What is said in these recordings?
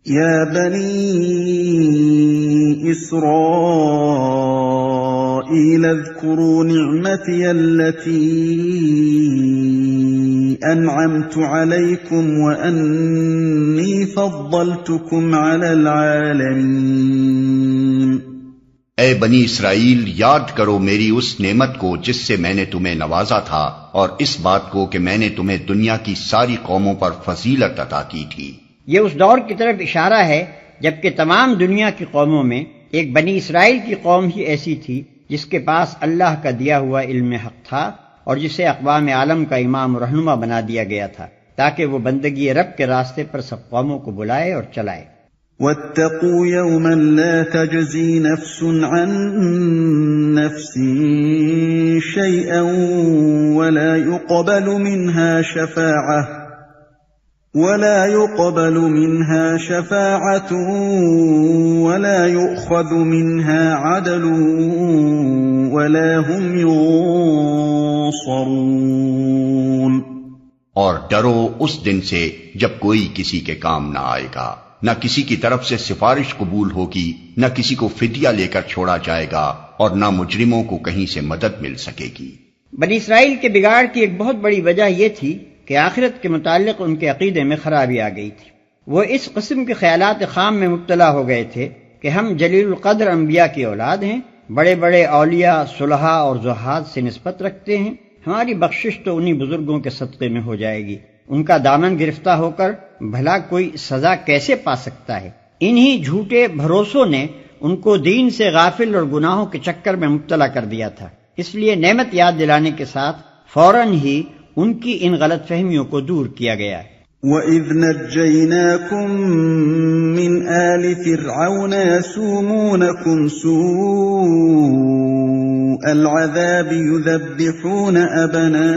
يا بني إسرائيل اذكروا نعمتي التي أنعمت عليكم وأني فضلتكم على العالمين. اے بنی اسرائیل، یاد کرو میری اس نعمت کو جس سے میں نے تمہیں نوازا تھا، اور اس بات کو کہ میں نے تمہیں دنیا کی ساری قوموں پر فضیلت عطا کی تھی. یہ اس دور کی طرف اشارہ ہے جبکہ تمام دنیا کی قوموں میں ایک بنی اسرائیل کی قوم ہی ایسی تھی جس کے پاس اللہ کا دیا ہوا علم حق تھا اور جسے اقوام عالم کا امام و رہنما بنا دیا گیا تھا تاکہ وہ بندگی رب کے راستے پر سب قوموں کو بلائے اور چلائے. واتقوا يوما لا تجزي نفس عن نفس شيئا ولا يقبل منها شفاعة ولا يؤخذ منها عدل ولا هم ينصرون. اور ڈرو اس دن سے جب کوئی کسی کے کام نہ آئے گا، نہ کسی کی طرف سے سفارش قبول ہوگی، نہ کسی کو فدیہ لے کر چھوڑا جائے گا، اور نہ مجرموں کو کہیں سے مدد مل سکے گی. بنی اسرائیل کے بگاڑ کی ایک بہت بڑی وجہ یہ تھی کہ آخرت کے متعلق ان کے عقیدے میں خرابی آ گئی تھی. وہ اس قسم کے خیالات خام میں مبتلا ہو گئے تھے کہ ہم جلیل القدر انبیاء کی اولاد ہیں، بڑے بڑے اولیاء، صلحاء اور زہاد سے نسبت رکھتے ہیں، ہماری بخشش تو انہی بزرگوں کے صدقے میں ہو جائے گی، ان کا دامن گرفتہ ہو کر بھلا کوئی سزا کیسے پا سکتا ہے. انہی جھوٹے بھروسوں نے ان کو دین سے غافل اور گناہوں کے چکر میں مبتلا کر دیا تھا. اس لیے نعمت یاد دلانے کے ساتھ فوراً ہی ان کی ان غلط فہمیوں کو دور کیا گیا ہے. وَإِذْ نَجَّيْنَاكُمْ مِنْ آلِ فِرْعَوْنَ يَسُومُونَكُمْ سُوءَ الْعَذَابِ يُذَبِّحُونَ أَبْنَاءَكُمْ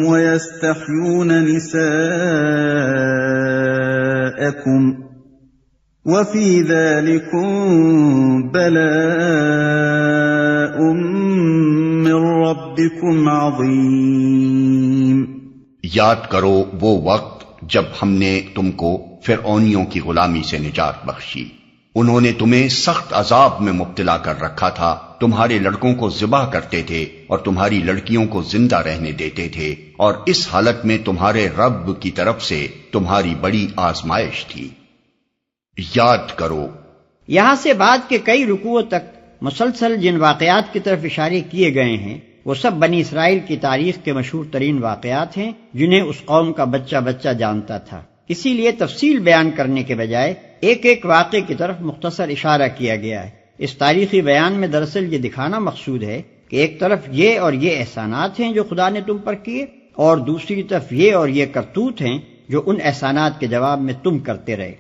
وَيَسْتَحْيُونَ نِسَاءَكُمْ وَفِي ذَلِكُمْ بَلَاءٌ مِّن رَّبِّكُمْ عَظِيمٌ. یاد کرو وہ وقت جب ہم نے تم کو فرعونیوں کی غلامی سے نجات بخشی. انہوں نے تمہیں سخت عذاب میں مبتلا کر رکھا تھا، تمہارے لڑکوں کو ذبح کرتے تھے اور تمہاری لڑکیوں کو زندہ رہنے دیتے تھے، اور اس حالت میں تمہارے رب کی طرف سے تمہاری بڑی آزمائش تھی. یاد کرو. یہاں سے بعد کے کئی رکوعوں تک مسلسل جن واقعات کی طرف اشارے کیے گئے ہیں وہ سب بنی اسرائیل کی تاریخ کے مشہور ترین واقعات ہیں جنہیں اس قوم کا بچہ بچہ جانتا تھا. اسی لیے تفصیل بیان کرنے کے بجائے ایک ایک واقعے کی طرف مختصر اشارہ کیا گیا ہے. اس تاریخی بیان میں دراصل یہ دکھانا مقصود ہے کہ ایک طرف یہ اور یہ احسانات ہیں جو خدا نے تم پر کیے، اور دوسری طرف یہ اور یہ کرتوت ہیں جو ان احسانات کے جواب میں تم کرتے رہے.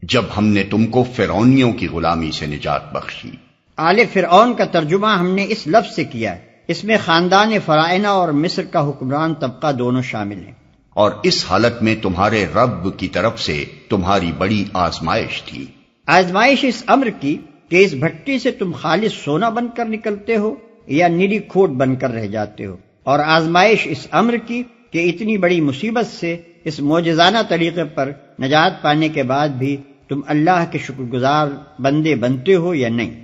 جب ہم نے تم کو فرعونیوں کی غلامی سے نجات بخشی. آل فرعون کا ترجمہ ہم نے اس لفظ سے کیا ہے. اس میں خاندان فرعونہ اور مصر کا حکمران طبقہ دونوں شامل ہیں. اور اس حالت میں تمہارے رب کی طرف سے تمہاری بڑی آزمائش تھی. آزمائش اس امر کی کہ اس بھٹی سے تم خالص سونا بن کر نکلتے ہو یا نری کھوٹ بن کر رہ جاتے ہو، اور آزمائش اس امر کی کہ اتنی بڑی مصیبت سے اس معجزانہ طریقے پر نجات پانے کے بعد بھی تم اللہ کے شکر گزار بندے بنتے ہو یا نہیں.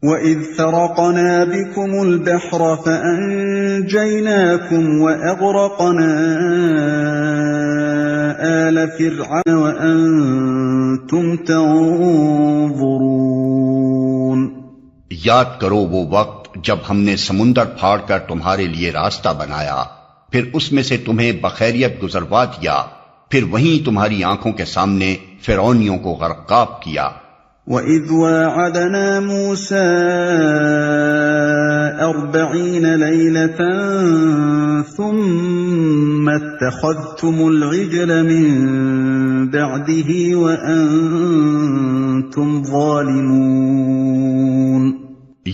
وَإِذْ فَرَقْنَا بِكُمُ الْبَحْرَ فَأَنْجَيْنَاكُمْ وَأَغْرَقْنَا آلَ فِرْعَوْنَ وَأَنْتُمْ تَنظُرُونَ. یاد کرو وہ وقت جب ہم نے سمندر پھاڑ کر تمہارے لیے راستہ بنایا، پھر اس میں سے تمہیں بخیریت گزروا دیا، پھر وہیں تمہاری آنکھوں کے سامنے فرعونیوں کو غرقاب کیا. وَإِذْ وَاعَدْنَا مُوسَىٰ 40 لَيْلَةً ثُمَّ اتَّخَذْتُمُ الْعِجْلَ مِن بَعْدِهِ وَأَنْتُمْ ظَالِمُونَ.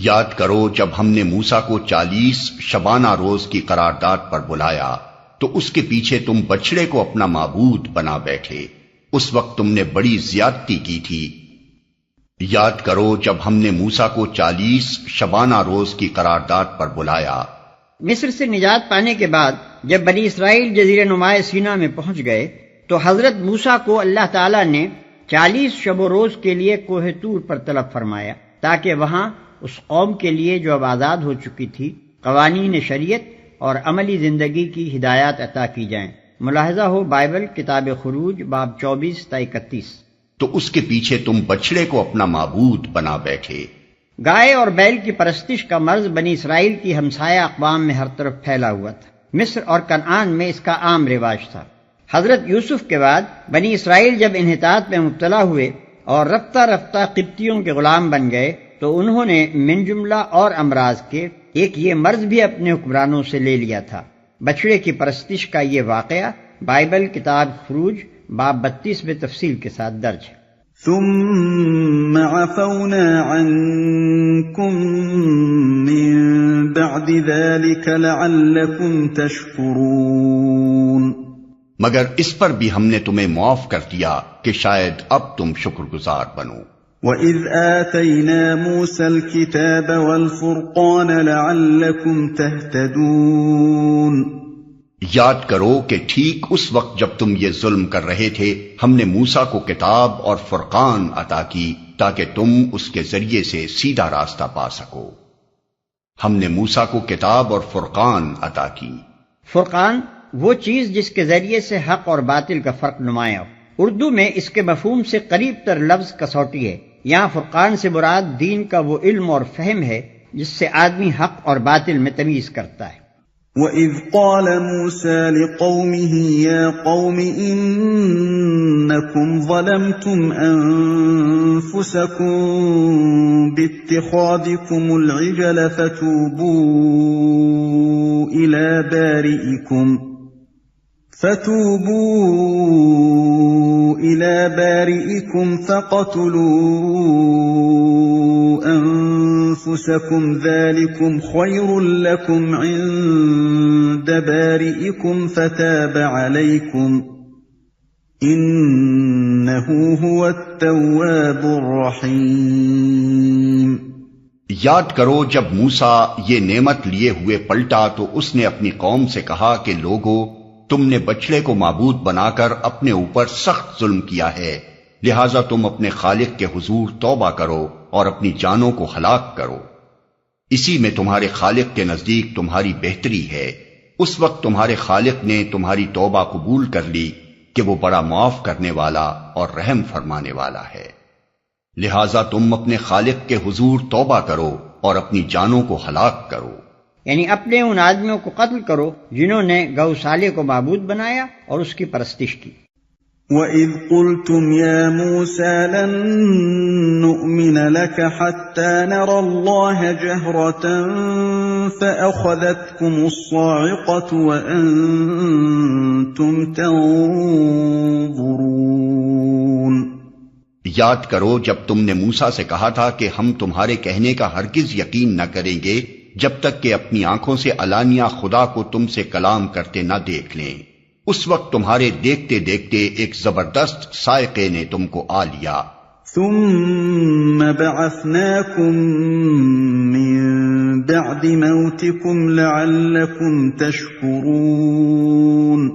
یاد کرو جب ہم نے موسیٰ کو 40 شبانہ روز کی قرارداد پر بلایا تو اس کے پیچھے تم بچڑے کو اپنا معبود بنا بیٹھے، اس وقت تم نے بڑی زیادتی کی تھی. یاد کرو جب ہم نے موسیٰ کو 40 شبانہ روز کی قرارداد پر بلایا. مصر سے نجات پانے کے بعد جب بنی اسرائیل جزیرہ نما سینا میں پہنچ گئے تو حضرت موسیٰ کو اللہ تعالیٰ نے 40 شب و روز کے لیے کوہ طور پر طلب فرمایا تاکہ وہاں اس قوم کے لیے جو اب آزاد ہو چکی تھی قوانین شریعت اور عملی زندگی کی ہدایات عطا کی جائیں۔ ملاحظہ ہو بائبل کتاب خروج باب 24 تا 31۔ تو اس کے پیچھے تم بچڑے کو اپنا معبود بنا بیٹھے۔ گائے اور بیل کی پرستش کا مرض بنی اسرائیل کی ہمسایہ اقوام میں ہر طرف پھیلا ہوا تھا۔ مصر اور کنعان میں اس کا عام رواج تھا۔ حضرت یوسف کے بعد بنی اسرائیل جب انحطاط میں مبتلا ہوئے اور رفتہ رفتہ قبطیوں کے غلام بن گئے تو انہوں نے من جملہ اور امراض کے ایک یہ مرض بھی اپنے حکمرانوں سے لے لیا تھا۔ بچڑے کی پرستش کا یہ واقعہ بائبل کتاب خروج باب 32 میں تفصیل کے ساتھ درج ہے۔ ثم عفونا عنكم من بعد ذلك لعلكم تشكرون۔ مگر اس پر بھی ہم نے تمہیں معاف کر دیا کہ شاید اب تم شکر گزار بنو۔ وَإِذْ آتَيْنَا مُوسَى الْكِتَابَ وَالْفُرْقَانَ لَعَلَّكُمْ تَهْتَدُونَ۔ یاد کرو کہ ٹھیک اس وقت جب تم یہ ظلم کر رہے تھے ہم نے موسیٰ کو کتاب اور فرقان عطا کی تاکہ تم اس کے ذریعے سے سیدھا راستہ پا سکو۔ ہم نے موسیٰ کو کتاب اور فرقان عطا کی۔ فرقان وہ چیز جس کے ذریعے سے حق اور باطل کا فرق نمایاں ہو۔ اردو میں اس کے مفہوم سے قریب تر لفظ کسوٹی ہے۔ یہاں فرقان سے مراد دین کا وہ علم اور فہم ہے جس سے آدمی حق اور باطل میں تمیز کرتا ہے۔ وَإِذْ قَالَ مُوسَى لِقَوْمِهِ يَا قَوْمِ إِنَّكُمْ ظَلَمْتُمْ أَنفُسَكُمْ بِاتِّخَاذِكُمُ الْعِجْلَ فَتُوبُوا إِلَى بَارِئِكُمْ فَاقْتُلُوا أَنفُسَكُمْ ذَلِكُمْ خَيْرٌ لَكُمْ عِندَ بَارِئِكُمْ فَتَابَ عَلَيْكُمْ إِنَّهُ هُوَ التَّوَّابُ الرَّحِيمُ۔ یاد کرو جب موسیٰ یہ نعمت لیے ہوئے پلٹا تو اس نے اپنی قوم سے کہا کہ لوگو تم نے بچڑے کو معبود بنا کر اپنے اوپر سخت ظلم کیا ہے، لہذا تم اپنے خالق کے حضور توبہ کرو اور اپنی جانوں کو ہلاک کرو۔ اسی میں تمہارے خالق کے نزدیک تمہاری بہتری ہے۔ اس وقت تمہارے خالق نے تمہاری توبہ قبول کر لی کہ وہ بڑا معاف کرنے والا اور رحم فرمانے والا ہے۔ لہذا تم اپنے خالق کے حضور توبہ کرو اور اپنی جانوں کو ہلاک کرو۔ یعنی اپنے ان آدمیوں کو قتل کرو جنہوں نے گوسالے کو معبود بنایا اور اس کی پرستش کی۔ وَإِذْ قُلْتُمْ يَا مُوسَى لَن نُّؤْمِنَ لَكَ حَتَّى نَرَى اللَّهَ جَهْرَةً فَأَخَذَتْكُمُ الصَّاعِقَةُ وَأَنتُمْ تَنظُرُونَ۔ یاد کرو جب تم نے موسیٰ سے کہا تھا کہ ہم تمہارے کہنے کا ہرگز یقین نہ کریں گے جب تک کہ اپنی آنکھوں سے علانیہ خدا کو تم سے کلام کرتے نہ دیکھ لیں۔ اس وقت تمہارے دیکھتے دیکھتے ایک زبردست سائقے نے تم کو آ لیا۔ ثم بعثناكم من بعد موتكم لعلكم تشكرون۔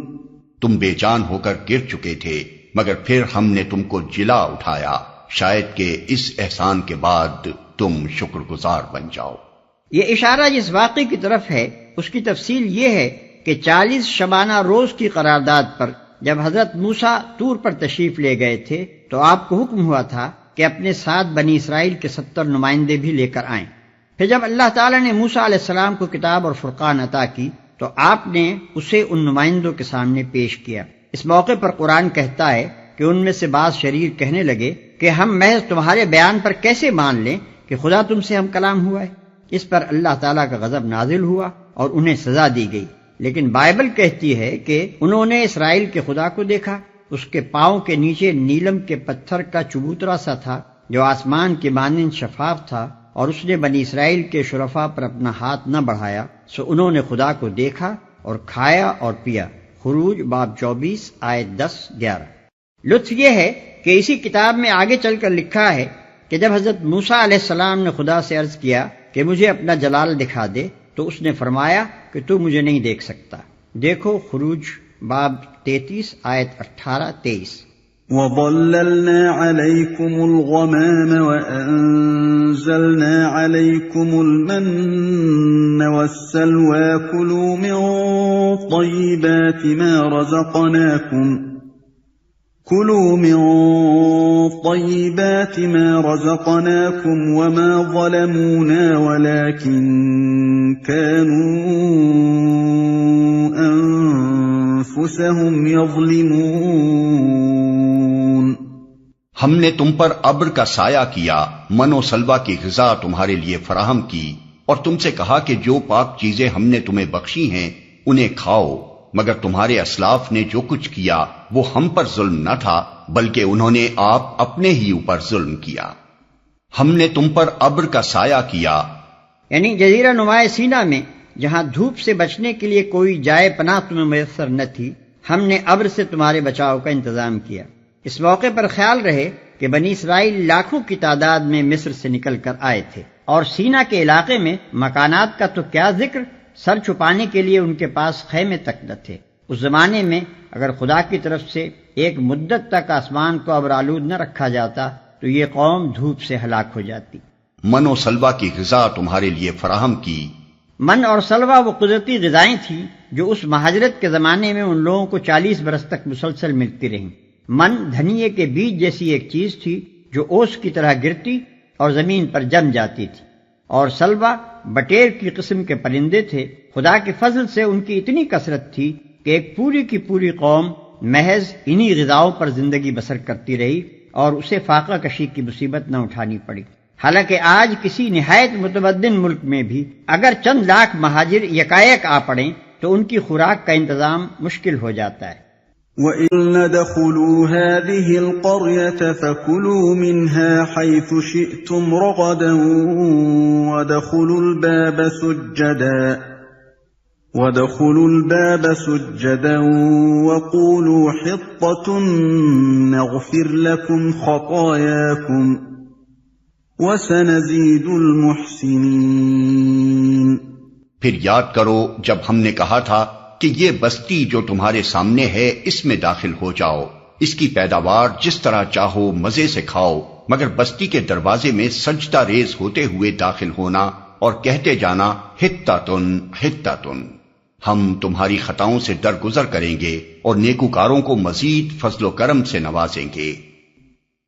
تم بے جان ہو کر گر چکے تھے مگر پھر ہم نے تم کو جلا اٹھایا شاید کہ اس احسان کے بعد تم شکر گزار بن جاؤ۔ یہ اشارہ جس واقعے کی طرف ہے اس کی تفصیل یہ ہے کہ 40 شبانہ روز کی قرارداد پر جب حضرت موسیٰ طور پر تشریف لے گئے تھے تو آپ کو حکم ہوا تھا کہ اپنے ساتھ بنی اسرائیل کے 70 نمائندے بھی لے کر آئیں۔ پھر جب اللہ تعالیٰ نے موسیٰ علیہ السلام کو کتاب اور فرقان عطا کی تو آپ نے اسے ان نمائندوں کے سامنے پیش کیا۔ اس موقع پر قرآن کہتا ہے کہ ان میں سے بعض شریر کہنے لگے کہ ہم محض تمہارے بیان پر کیسے مان لیں کہ خدا تم سے ہم کلام ہوا ہے۔ اس پر اللہ تعالیٰ کا غضب نازل ہوا اور انہیں سزا دی گئی، لیکن بائبل کہتی ہے کہ انہوں نے اسرائیل کے خدا کو دیکھا، اس کے پاؤں کے نیچے نیلم کے پتھر کا چبوترا سا تھا جو آسمان کے مانند شفاف تھا، اور اس نے بنی اسرائیل کے شرفاء پر اپنا ہاتھ نہ بڑھایا، سو انہوں نے خدا کو دیکھا اور کھایا اور پیا۔ خروج باب 24 آیت 10-11۔ لطف یہ ہے کہ اسی کتاب میں آگے چل کر لکھا ہے کہ جب حضرت موسیٰ علیہ السلام نے خدا سے عرض کیا کہ مجھے اپنا جلال دکھا دے تو اس نے فرمایا کہ تو مجھے نہیں دیکھ سکتا۔ دیکھو خروج باب 33 آیت 18-23۔ وَظَلَّلْنَا عَلَيْكُمُ الْغَمَامَ وَأَنزَلْنَا عَلَيْكُمُ الْمَنَّ وَالسَّلْوَىٰ كُلُوا مِن طَيِّبَاتِ مَا رَزَقْنَاكُمْ وَمَا ظَلَمُونَا وَلَٰكِن كَانُوا أَنفُسَهُمْ يَظْلِمُونَ۔ ہم نے تم پر ابر کا سایہ کیا، من و سلوہ کی غذا تمہارے لیے فراہم کی، اور تم سے کہا کہ جو پاک چیزیں ہم نے تمہیں بخشی ہیں انہیں کھاؤ، مگر تمہارے اسلاف نے جو کچھ کیا وہ ہم پر ظلم نہ تھا بلکہ انہوں نے آپ اپنے ہی اوپر ظلم کیا۔ ہم نے تم پر ابر کا سایہ کیا، یعنی جزیرہ نما سینا میں جہاں دھوپ سے بچنے کے لیے کوئی جائے پناہ تمہیں میسر نہ تھی، ہم نے ابر سے تمہارے بچاؤ کا انتظام کیا۔ اس موقع پر خیال رہے کہ بنی اسرائیل لاکھوں کی تعداد میں مصر سے نکل کر آئے تھے، اور سینا کے علاقے میں مکانات کا تو کیا ذکر، سر چھپانے کے لیے ان کے پاس خیمے تک نہ تھے۔ اس زمانے میں اگر خدا کی طرف سے ایک مدت تک آسمان کو ابر آلود نہ رکھا جاتا تو یہ قوم دھوپ سے ہلاک ہو جاتی۔ من و سلوہ کی غذا تمہارے لیے فراہم کی۔ من اور سلوہ وہ قدرتی غذائیں تھیں جو اس مہاجرت کے زمانے میں ان لوگوں کو 40 برس تک مسلسل ملتی رہیں۔ من دھنیے کے بیج جیسی ایک چیز تھی جو اوس کی طرح گرتی اور زمین پر جم جاتی تھی، اور سلوہ بٹیر کی قسم کے پرندے تھے۔ خدا کے فضل سے ان کی اتنی کثرت تھی کہ ایک پوری کی پوری قوم محض انہی غذاؤں پر زندگی بسر کرتی رہی اور اسے فاقہ کشی کی مصیبت نہ اٹھانی پڑی۔ حالانکہ آج کسی نہایت متمدن ملک میں بھی اگر چند لاکھ مہاجر یکایک آ پڑیں تو ان کی خوراک کا انتظام مشکل ہو جاتا ہے۔ وَإِنْ دَخُلُوا هَٰذِهِ الْقَرْيَةَ فَكُلُوا مِنْهَا حَيْثُ شِئْتُمْ رَغَدًا وَادْخُلُوا الْبَابَ سُجَّدًا وَقُولُوا حِطَّةٌ نَغْفِرْ لَكُمْ خَطَايَاكُمْ وَسَنَزِيدُ الْمُحْسِنِينَ۔ پھر یاد کرو جب ہم نے کہا تھا کہ یہ بستی جو تمہارے سامنے ہے اس میں داخل ہو جاؤ، اس کی پیداوار جس طرح چاہو مزے سے کھاؤ، مگر بستی کے دروازے میں سجدہ ریز ہوتے ہوئے داخل ہونا اور کہتے جانا حطۃ حطۃ، ہم تمہاری خطاؤں سے درگزر کریں گے اور نیکوکاروں کو مزید فضل و کرم سے نوازیں گے۔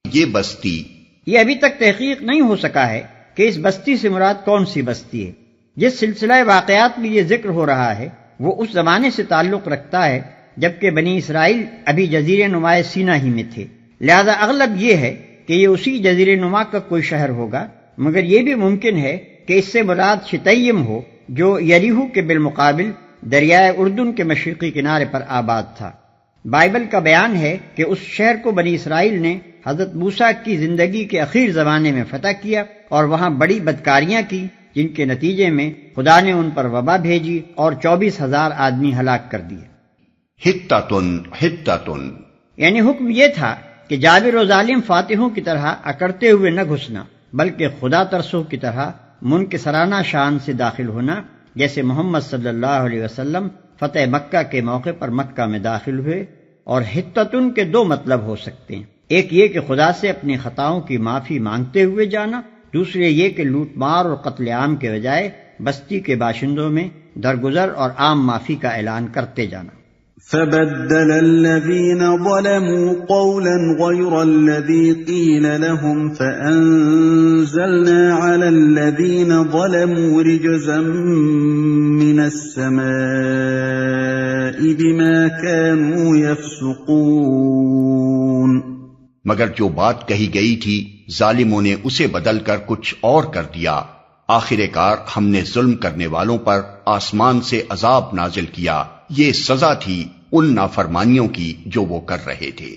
یہ بستی، یہ ابھی تک تحقیق نہیں ہو سکا ہے کہ اس بستی سے مراد کون سی بستی ہے۔ جس سلسلہ واقعات میں یہ ذکر ہو رہا ہے وہ اس زمانے سے تعلق رکھتا ہے جبکہ بنی اسرائیل ابھی جزیرہ نما سینا ہی میں تھے، لہذا اغلب یہ ہے کہ یہ اسی جزیرہ نما کا کوئی شہر ہوگا، مگر یہ بھی ممکن ہے کہ اس سے مراد شتیم ہو جو یریحو کے بالمقابل دریائے اردن کے مشرقی کنارے پر آباد تھا۔ بائبل کا بیان ہے کہ اس شہر کو بنی اسرائیل نے حضرت موسیٰ کی زندگی کے اخیر زمانے میں فتح کیا اور وہاں بڑی بدکاریاں کی، جن کے نتیجے میں خدا نے ان پر وبا بھیجی اور 24,000 آدمی ہلاک کر دیے۔ حطۃ حطۃ، یعنی حکم یہ تھا کہ جابر و ظالم فاتحوں کی طرح اکڑتے ہوئے نہ گھسنا بلکہ خدا ترسوں کی طرح منکسرانہ شان سے داخل ہونا، جیسے محمد صلی اللہ علیہ وسلم فتح مکہ کے موقع پر مکہ میں داخل ہوئے۔ اور حطۃن کے دو مطلب ہو سکتے ہیں، ایک یہ کہ خدا سے اپنی خطاؤں کی معافی مانگتے ہوئے جانا، دوسرے یہ کہ لوٹ مار اور قتل عام کے بجائے بستی کے باشندوں میں درگزر اور عام معافی کا اعلان کرتے جانا۔ فَبَدَّلَ الَّذِينَ ظَلَمُوا قَوْلًا غَيْرَ الَّذِي قِيلَ لَهُمْ فَأَنزَلْنَا عَلَى الَّذِينَ ظَلَمُوا رِجْزًا مِّنَ السَّمَاءِ بِمَا كَانُوا يَفْسُقُونَ۔ مگر جو بات کہی گئی تھی ظالموں نے اسے بدل کر کچھ اور کر دیا، آخر کار ہم نے ظلم کرنے والوں پر آسمان سے عذاب نازل کیا، یہ سزا تھی ان نافرمانیوں کی جو وہ کر رہے تھے۔